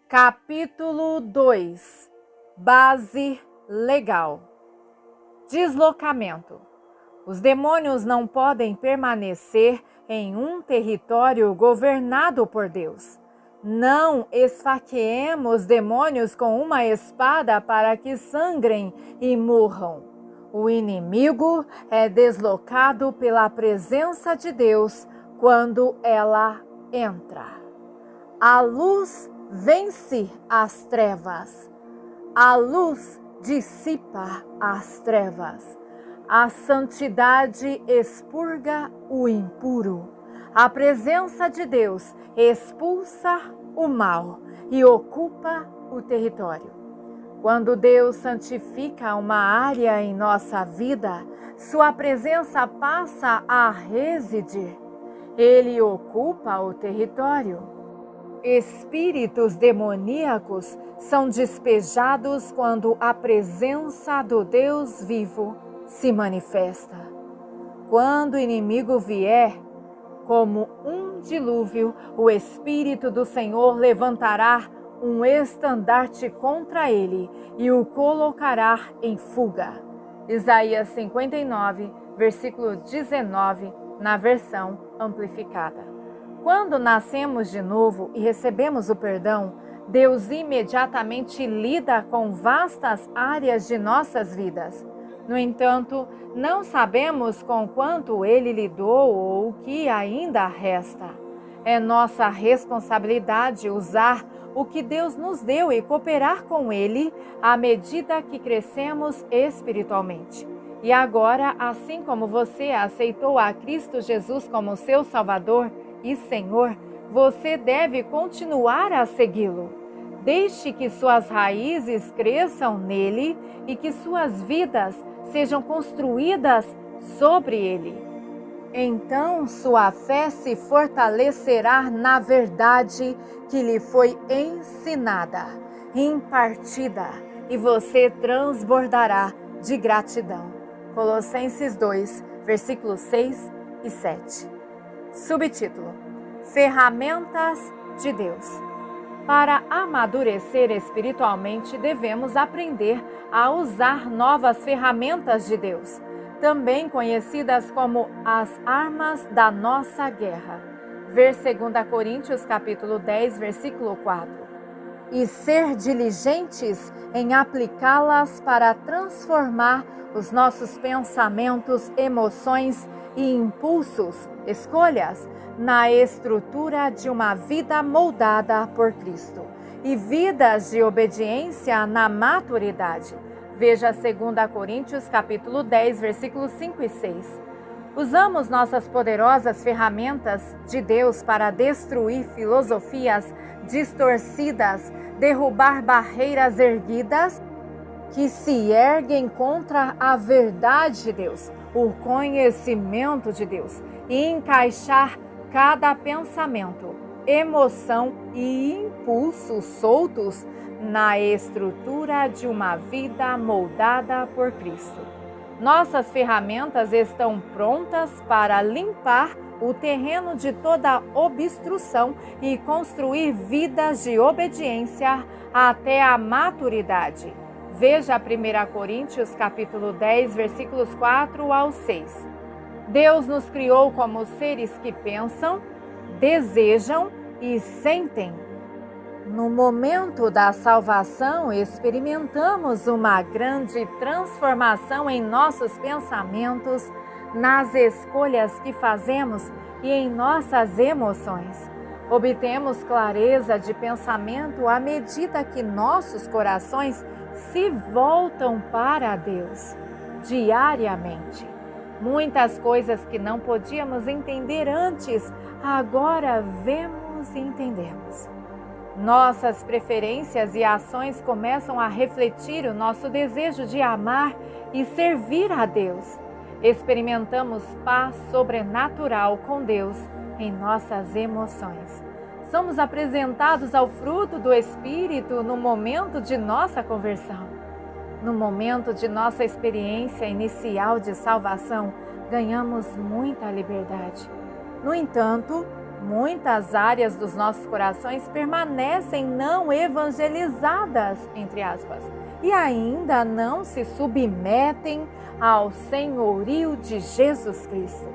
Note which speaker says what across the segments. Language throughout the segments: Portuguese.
Speaker 1: Capítulo 2. Base legal. Deslocamento. Os demônios não podem permanecer em um território governado por Deus. Não esfaqueemos demônios com uma espada para que sangrem e morram. O inimigo é deslocado pela presença de Deus quando ela entra. A luz vence as trevas. A luz dissipa as trevas. A santidade expurga o impuro. A presença de Deus expulsa o mal e ocupa o território. Quando Deus santifica uma área em nossa vida, sua presença passa a residir. Ele ocupa o território. Espíritos demoníacos são despejados quando a presença do Deus vivo se manifesta. Quando o inimigo vier, como um dilúvio, o Espírito do Senhor levantará um estandarte contra ele e o colocará em fuga. Isaías 59, versículo 19, na versão amplificada. Quando nascemos de novo e recebemos o perdão, Deus imediatamente lida com vastas áreas de nossas vidas. No entanto, não sabemos com quanto Ele lidou ou o que ainda resta. É nossa responsabilidade usar o que Deus nos deu e cooperar com Ele à medida que crescemos espiritualmente. E agora, assim como você aceitou a Cristo Jesus como seu Salvador e Senhor, você deve continuar a segui-lo. Deixe que suas raízes cresçam nele e que suas vidas sejam construídas sobre ele. Então sua fé se fortalecerá na verdade que lhe foi ensinada, impartida, e você transbordará de gratidão. Colossenses 2, versículos 6 e 7. Subtítulo: Ferramentas de Deus. Para amadurecer espiritualmente, devemos aprender a usar novas ferramentas de Deus, também conhecidas como as armas da nossa guerra. Ver 2 Coríntios capítulo 10, versículo 4. E ser diligentes em aplicá-las para transformar os nossos pensamentos, emoções e impulsos, escolhas, na estrutura de uma vida moldada por Cristo e vidas de obediência na maturidade. Veja 2 Coríntios capítulo 10, versículos 5 e 6. Usamos nossas poderosas ferramentas de Deus para destruir filosofias distorcidas, derrubar barreiras erguidas que se erguem contra a verdade de Deus, o conhecimento de Deus, e encaixar cada pensamento, emoção e impulso soltos na estrutura de uma vida moldada por Cristo. Nossas ferramentas estão prontas para limpar o terreno de toda obstrução e construir vidas de obediência até a maturidade. Veja 1 Coríntios capítulo 10, versículos 4 ao 6. Deus nos criou como seres que pensam, desejam e sentem. No momento da salvação, experimentamos uma grande transformação em nossos pensamentos, nas escolhas que fazemos e em nossas emoções. Obtemos clareza de pensamento à medida que nossos corações se voltam para Deus diariamente. Muitas coisas que não podíamos entender antes, agora vemos e entendemos. Nossas preferências e ações começam a refletir o nosso desejo de amar e servir a Deus. Experimentamos paz sobrenatural com Deus em nossas emoções. Somos apresentados ao fruto do Espírito no momento de nossa conversão. No momento de nossa experiência inicial de salvação, ganhamos muita liberdade. No entanto, Muitas áreas dos nossos corações permanecem não evangelizadas, entre aspas, e ainda não se submetem ao senhorio de Jesus Cristo.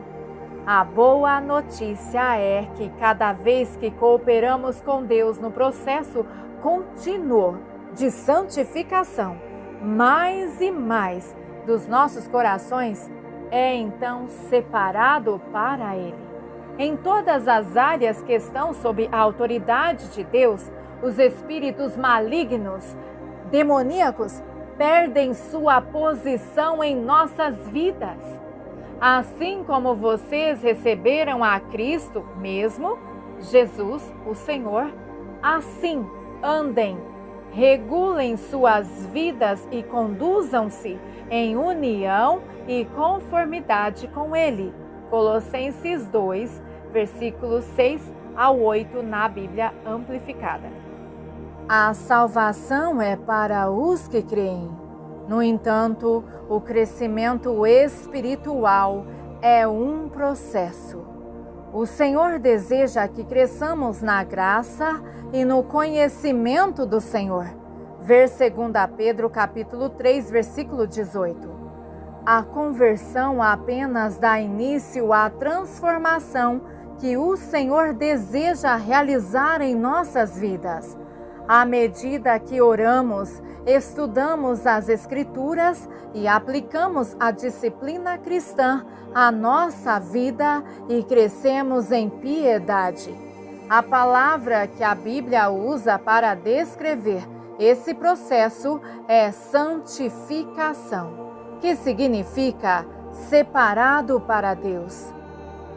Speaker 1: A boa notícia é que cada vez que cooperamos com Deus no processo contínuo de santificação, mais e mais dos nossos corações é então separado para Ele. Em todas as áreas que estão sob a autoridade de Deus, os espíritos malignos, demoníacos, perdem sua posição em nossas vidas. Assim como vocês receberam a Cristo mesmo, Jesus, o Senhor, assim andem, regulem suas vidas e conduzam-se em união e conformidade com Ele. Colossenses 2, versículos 6 ao 8 na Bíblia Amplificada. A salvação é para os que creem. No entanto, o crescimento espiritual é um processo. O Senhor deseja que cresçamos na graça e no conhecimento do Senhor. Ver 2 Pedro capítulo 3, versículo 18. A conversão apenas dá início à transformação que o Senhor deseja realizar em nossas vidas. À medida que oramos, estudamos as Escrituras e aplicamos a disciplina cristã à nossa vida e crescemos em piedade. A palavra que a Bíblia usa para descrever esse processo é santificação, que significa separado para Deus.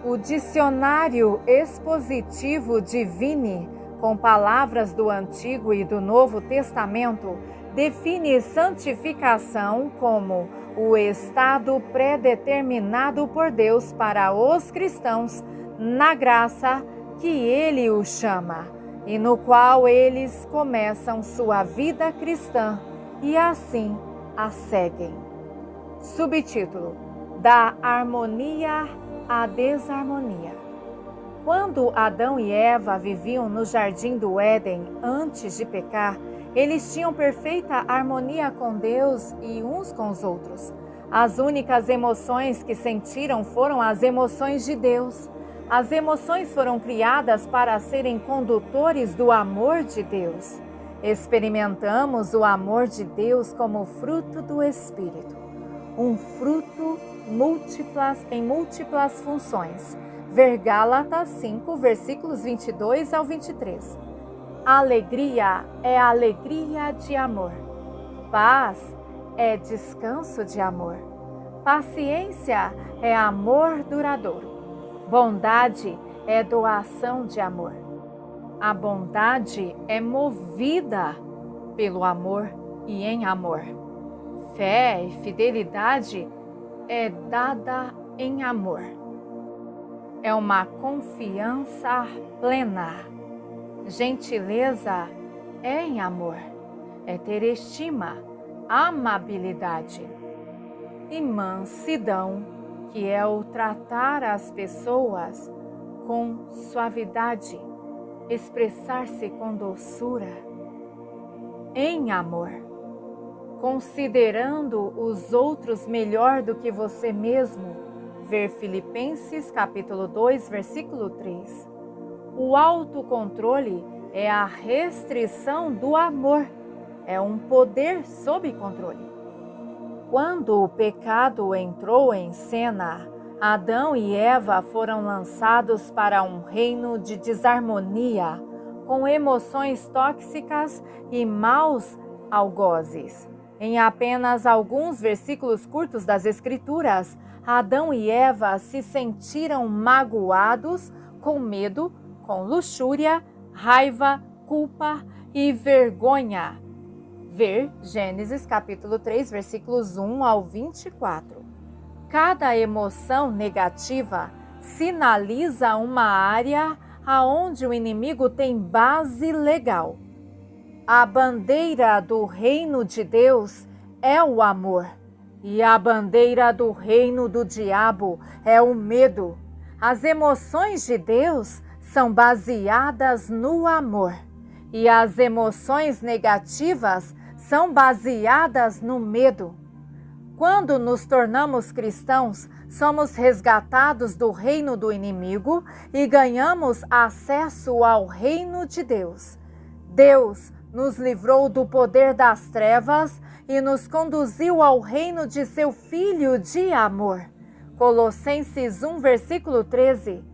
Speaker 1: O dicionário expositivo Divine, com palavras do Antigo e do Novo Testamento, define santificação como o estado predeterminado por Deus para os cristãos na graça que Ele os chama, e no qual eles começam sua vida cristã e assim a seguem. Subtítulo: Da harmonia à desarmonia. Quando Adão e Eva viviam no jardim do Éden antes de pecar, eles tinham perfeita harmonia com Deus e uns com os outros. As únicas emoções que sentiram foram as emoções de Deus. As emoções foram criadas para serem condutores do amor de Deus. Experimentamos o amor de Deus como fruto do Espírito. Um fruto em múltiplas funções. Ver Gálatas 5, versículos 22 ao 23. Alegria é alegria de amor. Paz é descanso de amor. Paciência é amor duradouro. Bondade é doação de amor. A bondade é movida pelo amor e em amor. Fé e fidelidade é dada em amor. É uma confiança plena. Gentileza é em amor. É ter estima, amabilidade. E mansidão, que é o tratar as pessoas com suavidade, expressar-se com doçura, em amor, considerando os outros melhor do que você mesmo. Ver Filipenses capítulo 2, versículo 3. O autocontrole é a restrição do amor, é um poder sob controle. Quando o pecado entrou em cena, Adão e Eva foram lançados para um reino de desarmonia, com emoções tóxicas e maus algozes. Em apenas alguns versículos curtos das Escrituras, Adão e Eva se sentiram magoados, com medo, com luxúria, raiva, culpa e vergonha. Ver Gênesis capítulo 3, versículos 1 ao 24. Cada emoção negativa sinaliza uma área aonde o inimigo tem base legal. A bandeira do reino de Deus é o amor, e a bandeira do reino do diabo é o medo. As emoções de Deus são baseadas no amor e as emoções negativas são baseadas no medo. Quando nos tornamos cristãos, somos resgatados do reino do inimigo e ganhamos acesso ao reino de Deus. Deus nos livrou do poder das trevas e nos conduziu ao reino de seu Filho de amor. Colossenses 1, versículo 13.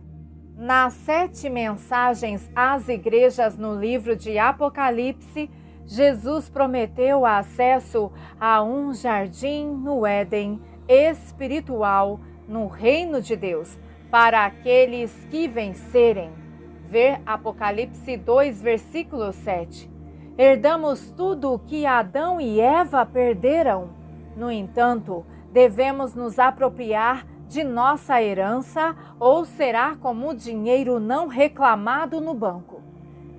Speaker 1: Nas 7 mensagens às igrejas no livro de Apocalipse, Jesus prometeu acesso a um jardim no Éden espiritual no reino de Deus para aqueles que vencerem. Ver Apocalipse 2, versículo 7. Herdamos tudo o que Adão e Eva perderam. No entanto, devemos nos apropriar de nossa herança ou será como dinheiro não reclamado no banco.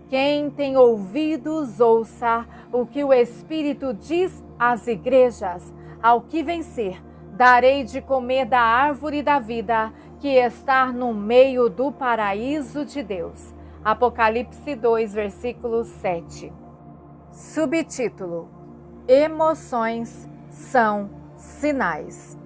Speaker 1: Quem tem ouvidos, ouça o que o Espírito diz às igrejas. Ao que vencer, darei de comer da árvore da vida que está no meio do paraíso de Deus. Apocalipse 2, versículo 7. Subtítulo: Emoções são sinais.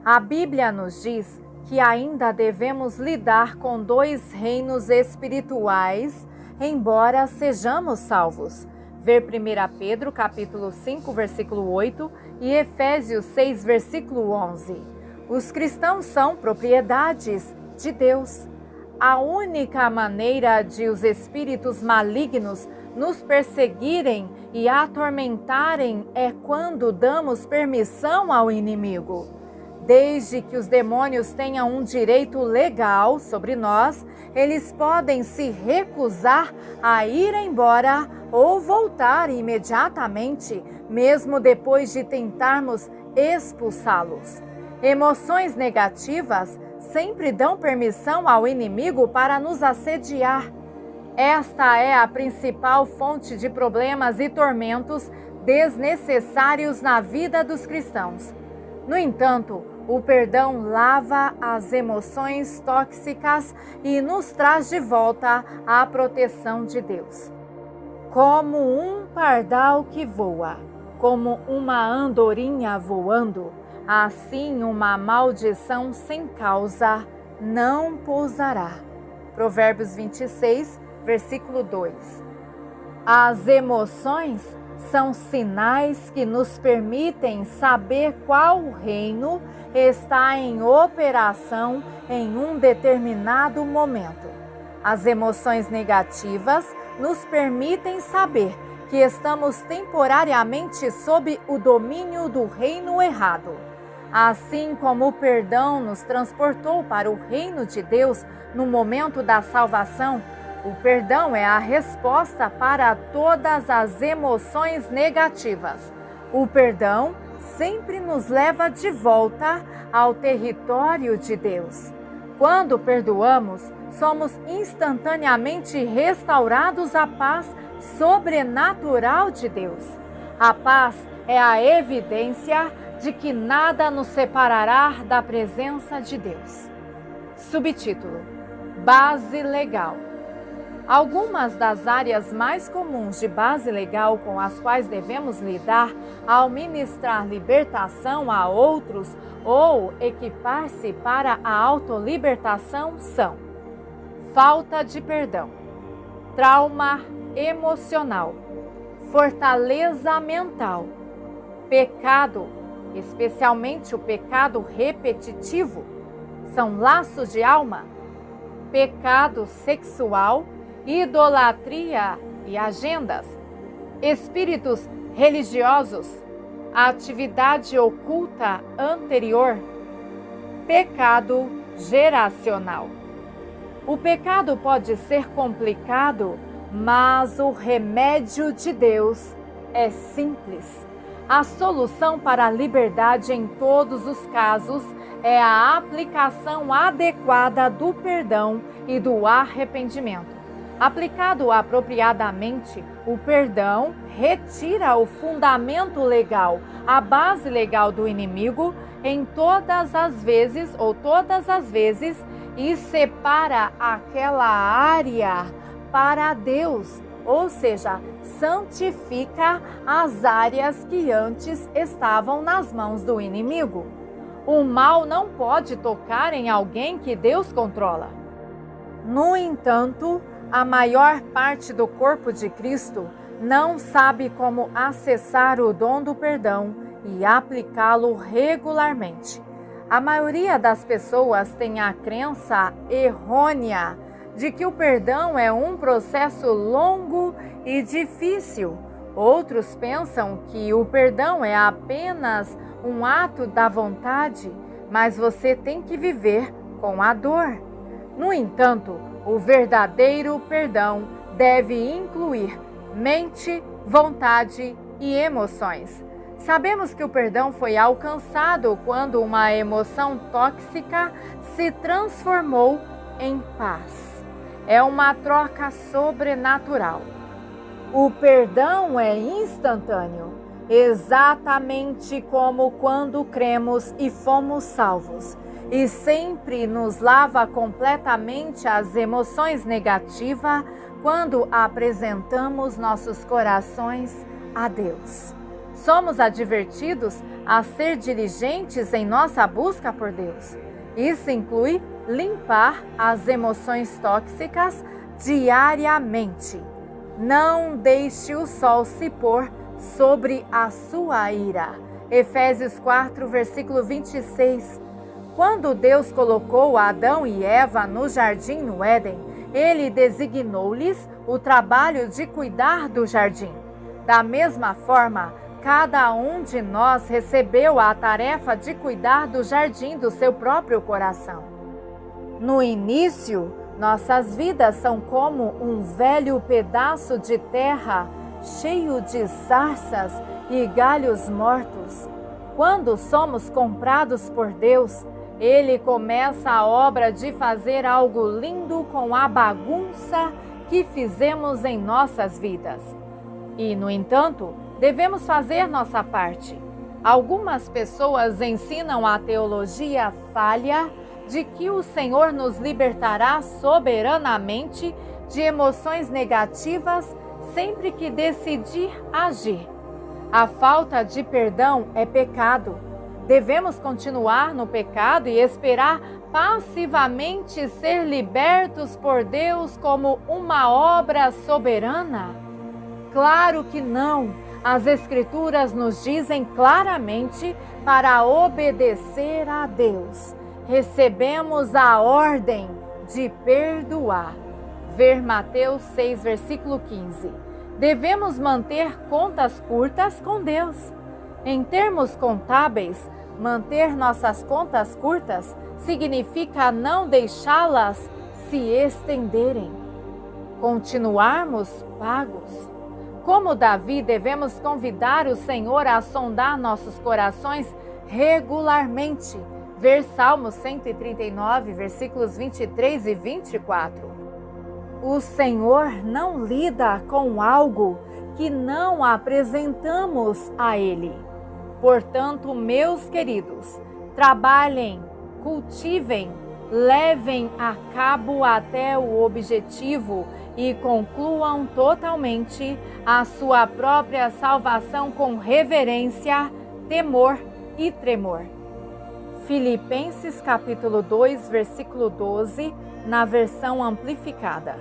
Speaker 1: A Bíblia nos diz que ainda devemos lidar com 2 reinos espirituais, embora sejamos salvos. Ver 1 Pedro capítulo 5, versículo 8 e Efésios 6, versículo 11. Os cristãos são propriedades de Deus. A única maneira de os espíritos malignos nos perseguirem e atormentarem é quando damos permissão ao inimigo. Desde que os demônios tenham um direito legal sobre nós, eles podem se recusar a ir embora ou voltar imediatamente, mesmo depois de tentarmos expulsá-los. Emoções negativas sempre dão permissão ao inimigo para nos assediar. Esta é a principal fonte de problemas e tormentos desnecessários na vida dos cristãos. No entanto, o perdão lava as emoções tóxicas e nos traz de volta a proteção de Deus. Como um pardal que voa, como uma andorinha voando, assim uma maldição sem causa não pousará. Provérbios 26, versículo 2. As emoções são sinais que nos permitem saber qual reino está em operação em um determinado momento. As emoções negativas nos permitem saber que estamos temporariamente sob o domínio do reino errado. Assim como o perdão nos transportou para o reino de Deus no momento da salvação, o perdão é a resposta para todas as emoções negativas. O perdão sempre nos leva de volta ao território de Deus. Quando perdoamos, somos instantaneamente restaurados à paz sobrenatural de Deus. A paz é a evidência de que nada nos separará da presença de Deus. Subtítulo: Base legal. Algumas das áreas mais comuns de base legal com as quais devemos lidar ao ministrar libertação a outros ou equipar-se para a autolibertação são: falta de perdão, trauma emocional, fortaleza mental, pecado, especialmente o pecado repetitivo, são laços de alma, pecado sexual, idolatria e agendas, espíritos religiosos, atividade oculta anterior, pecado geracional. O pecado pode ser complicado, mas o remédio de Deus é simples. A solução para a liberdade em todos os casos é a aplicação adequada do perdão e do arrependimento. Aplicado apropriadamente, o perdão retira o fundamento legal, a base legal do inimigo todas as vezes e separa aquela área para Deus, ou seja, santifica as áreas que antes estavam nas mãos do inimigo. O mal não pode tocar em alguém que Deus controla. No entanto, a maior parte do corpo de Cristo não sabe como acessar o dom do perdão e aplicá-lo regularmente. A maioria das pessoas tem a crença errônea de que o perdão é um processo longo e difícil. Outros pensam que o perdão é apenas um ato da vontade, mas você tem que viver com a dor. No entanto, o verdadeiro perdão deve incluir mente, vontade e emoções. Sabemos que o perdão foi alcançado quando uma emoção tóxica se transformou em paz. É uma troca sobrenatural. O perdão é instantâneo, exatamente como quando cremos e fomos salvos, e sempre nos lava completamente as emoções negativas quando apresentamos nossos corações a Deus. Somos advertidos a ser diligentes em nossa busca por Deus. Isso inclui limpar as emoções tóxicas diariamente. Não deixe o sol se pôr sobre a sua ira. Efésios 4, versículo 26. Quando Deus colocou Adão e Eva no jardim no Éden, Ele designou-lhes o trabalho de cuidar do jardim. Da mesma forma, cada um de nós recebeu a tarefa de cuidar do jardim do seu próprio coração. No início, nossas vidas são como um velho pedaço de terra cheio de sarças e galhos mortos. Quando somos comprados por Deus, Ele começa a obra de fazer algo lindo com a bagunça que fizemos em nossas vidas. E, no entanto, devemos fazer nossa parte. Algumas pessoas ensinam a teologia falha de que o Senhor nos libertará soberanamente de emoções negativas sempre que decidir agir. A falta de perdão é pecado. Devemos continuar no pecado e esperar passivamente ser libertos por Deus como uma obra soberana? Claro que não. As Escrituras nos dizem claramente para obedecer a Deus. Recebemos a ordem de perdoar. Ver Mateus 6, versículo 15. Devemos manter contas curtas com Deus. Em termos contábeis, manter nossas contas curtas significa não deixá-las se estenderem. Continuarmos pagos. Como Davi, devemos convidar o Senhor a sondar nossos corações regularmente. Ver Salmo 139, versículos 23 e 24. O Senhor não lida com algo que não apresentamos a Ele. Portanto, meus queridos, trabalhem, cultivem, levem a cabo até o objetivo e concluam totalmente a sua própria salvação com reverência, temor e tremor. Filipenses capítulo 2, versículo 12, na versão amplificada.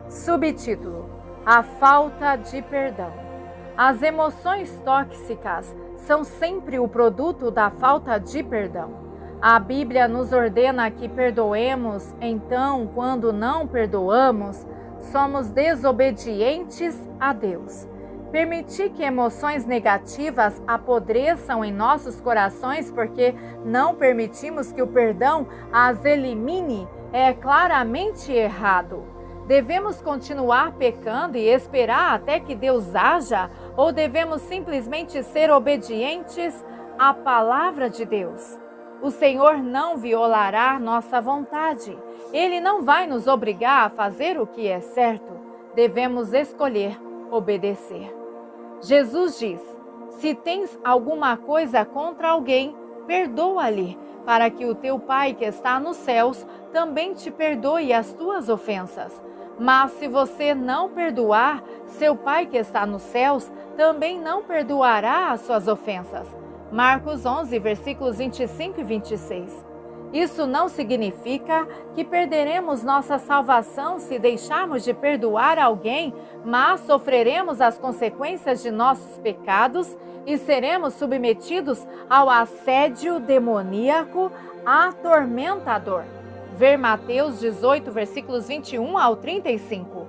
Speaker 1: Subtítulo: A falta de perdão. As emoções tóxicas são sempre o produto da falta de perdão. A Bíblia nos ordena que perdoemos, então, quando não perdoamos, somos desobedientes a Deus. Permitir que emoções negativas apodreçam em nossos corações porque não permitimos que o perdão as elimine é claramente errado. Devemos continuar pecando e esperar até que Deus haja, ou devemos simplesmente ser obedientes à palavra de Deus? O Senhor não violará nossa vontade. Ele não vai nos obrigar a fazer o que é certo. Devemos escolher obedecer. Jesus diz: se tens alguma coisa contra alguém, perdoa-lhe, para que o teu Pai que está nos céus também te perdoe as tuas ofensas. Mas se você não perdoar, seu Pai que está nos céus também não perdoará as suas ofensas. Marcos 11, versículos 25 e 26. Isso não significa que perderemos nossa salvação se deixarmos de perdoar alguém, mas sofreremos as consequências de nossos pecados e seremos submetidos ao assédio demoníaco atormentador. Ver Mateus 18, versículos 21 ao 35.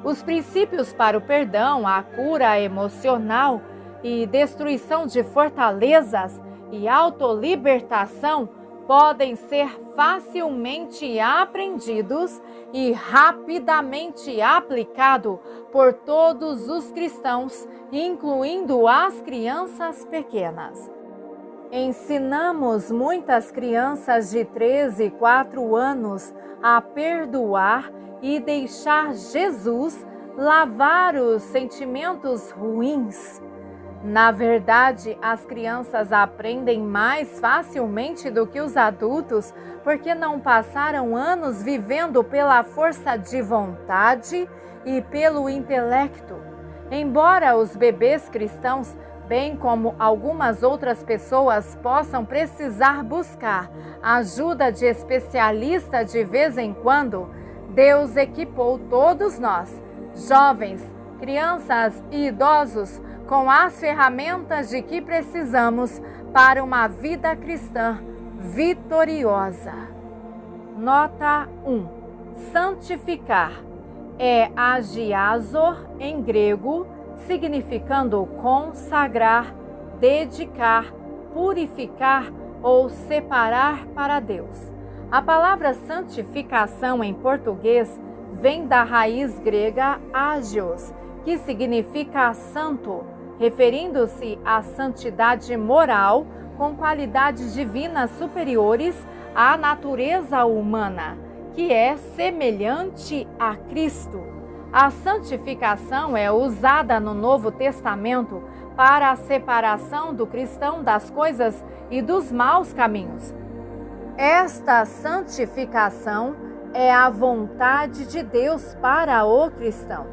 Speaker 1: Os princípios para o perdão, a cura emocional e destruição de fortalezas e autolibertação podem ser facilmente aprendidos e rapidamente aplicados por todos os cristãos, incluindo as crianças pequenas. Ensinamos muitas crianças de 13 e 4 anos a perdoar e deixar Jesus lavar os sentimentos ruins. Na verdade, as crianças aprendem mais facilmente do que os adultos porque não passaram anos vivendo pela força de vontade e pelo intelecto. Embora os bebês cristãos, bem como algumas outras pessoas, possam precisar buscar ajuda de especialista de vez em quando, Deus equipou todos nós, jovens, crianças e idosos, com as ferramentas de que precisamos para uma vida cristã vitoriosa. Nota 1. Santificar é agiazo em grego, significando consagrar, dedicar, purificar ou separar para Deus. A palavra santificação em português vem da raiz grega agios, que significa santo, referindo-se à santidade moral com qualidades divinas superiores à natureza humana, que é semelhante a Cristo. A santificação é usada no Novo Testamento para a separação do cristão das coisas e dos maus caminhos. Esta santificação é a vontade de Deus para o cristão.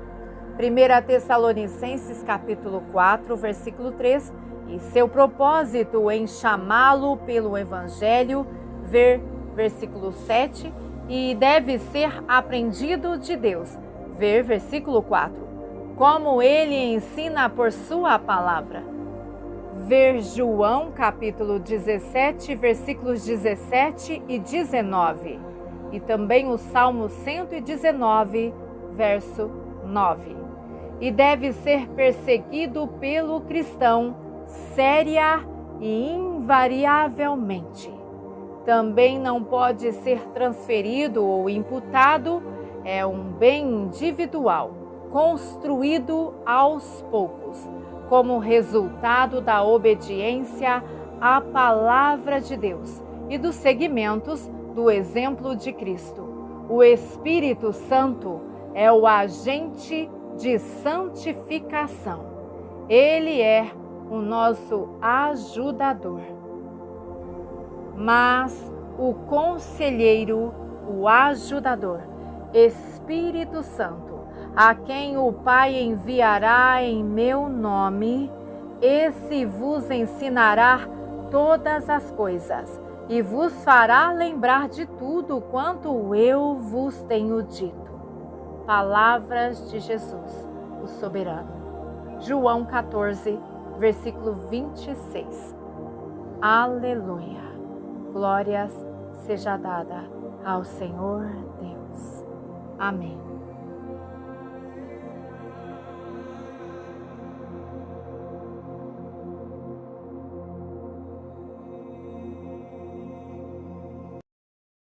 Speaker 1: 1 Tessalonicenses capítulo 4, versículo 3, e seu propósito em chamá-lo pelo Evangelho, ver versículo 7, e deve ser aprendido de Deus, ver versículo 4, como ele ensina por sua palavra. Ver João capítulo 17, versículos 17 e 19, e também o Salmo 119, verso 9. E deve ser perseguido pelo cristão séria e invariavelmente. Também não pode ser transferido ou imputado, é um bem individual, construído aos poucos, como resultado da obediência à palavra de Deus e dos seguimentos do exemplo de Cristo. O Espírito Santo é o agente de santificação. Ele é o nosso ajudador. Mas o conselheiro, o ajudador, Espírito Santo, a quem o Pai enviará em meu nome, esse vos ensinará todas as coisas e vos fará lembrar de tudo quanto eu vos tenho dito. Palavras de Jesus, o soberano. João 14, versículo 26. Aleluia. Glórias seja dada ao Senhor Deus. Amém.